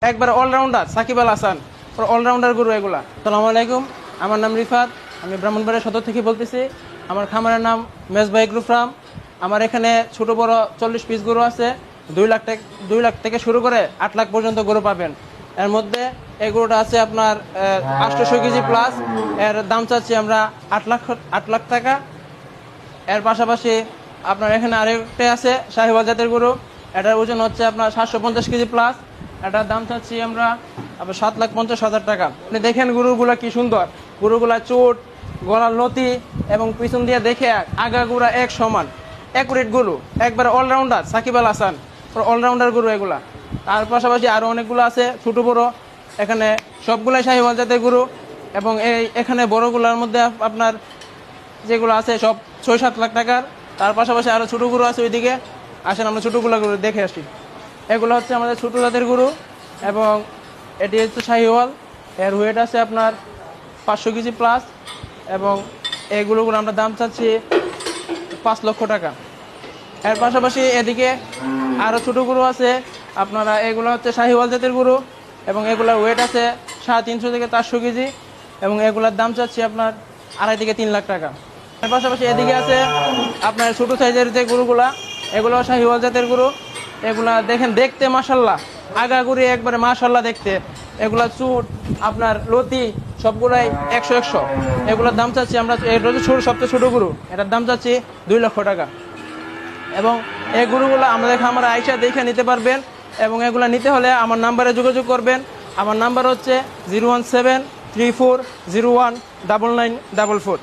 একবার allrounder Shakib Al Hasan, allrounder গরু এগুলা। আসসালামু আলাইকুম, আমার নাম রিফাত, আমি ব্রাহ্মণবাড়িয়া সদর থেকে বলতেছি। আমার খামারের নাম মেজবাই এগ্রো ফার্ম। আমার এখানে ছোট বড় 40 পিস গরু আছে। 2 লাখ থেকে শুরু করে 8 লাখ পর্যন্ত গরু পাবেন। এর মধ্যে এই গরুটা আছে আপনার 800 কেজি প্লাস। এর দাম চাচ্ছি আমরা 8 লাখ টাকা। এর পাশাপাশি আপনার এখানে আরেকটা আছে শাহিওয়াল জাতের গরু। এটার ওজন হচ্ছে আপনার 750 কেজি প্লাস। এটার দাম চাচ্ছি আমরা আপনার 7,50,000 টাকা। আপনি দেখেন গরুগুলা কি সুন্দর, গরুগুলা চোট, গলার লতি এবং পিছন দিয়ে দেখে আগাগোড়া এক সমান, অ্যাকুরেট গরু, একবার অলরাউন্ডার সাকিব আল হাসান, অলরাউন্ডার গরু এগুলা। তার পাশাপাশি আরও অনেকগুলো আছে ছোটো বড়ো, এখানে সবগুলাই শাহিওয়াল জাতের গরু। এবং এখানে বড়গুলোর মধ্যে আপনার যেগুলো আছে সব 6-7 লাখ টাকার। তার পাশাপাশি আরও ছোটো গরু আছে ওইদিকে, আসেন আমরা ছোটোগুলো গরু দেখে আসি। এগুলো হচ্ছে আমাদের ছোটো জাতের গরু এবং এটি হচ্ছে শাহিওয়াল। এর ওয়েট আছে আপনার 500 কেজি প্লাস এবং এইগুলোগুলো আমরা দাম চাচ্ছি 5 লক্ষ টাকা। এর পাশাপাশি এদিকে আরও ছোটো গরু আছে আপনারা, এগুলো হচ্ছে শাহিওয়াল জাতের গরু এবং এগুলোর ওয়েট আছে 350 থেকে 400 কেজি এবং এগুলোর দাম চাচ্ছি আপনার 2.5 থেকে 3 লাখ টাকা। এর পাশাপাশি এদিকে আছে আপনার ছোটো সাইজের যে গরুগুলা, এগুলো শাহিওয়াল জাতের গরু। এগুলা দেখেন দেখতে মাশাল্লাহ, আগাগুড়ি একবারে মাশাল্লাহ দেখতে। এগুলা চুট আপনার লতি সবগুলাই 100-100। এগুলোর দাম চাচ্ছি আমরা, এটা হচ্ছে সবচেয়ে ছোটো গরু, এটার দাম চাচ্ছি 2 লক্ষ টাকা। এবং এই গরুগুলো আমাদের খামারে আইসা দেখে নিতে পারবেন এবং এগুলো নিতে হলে আমার নাম্বারে যোগাযোগ করবেন। আমার নাম্বার হচ্ছে 01734019944।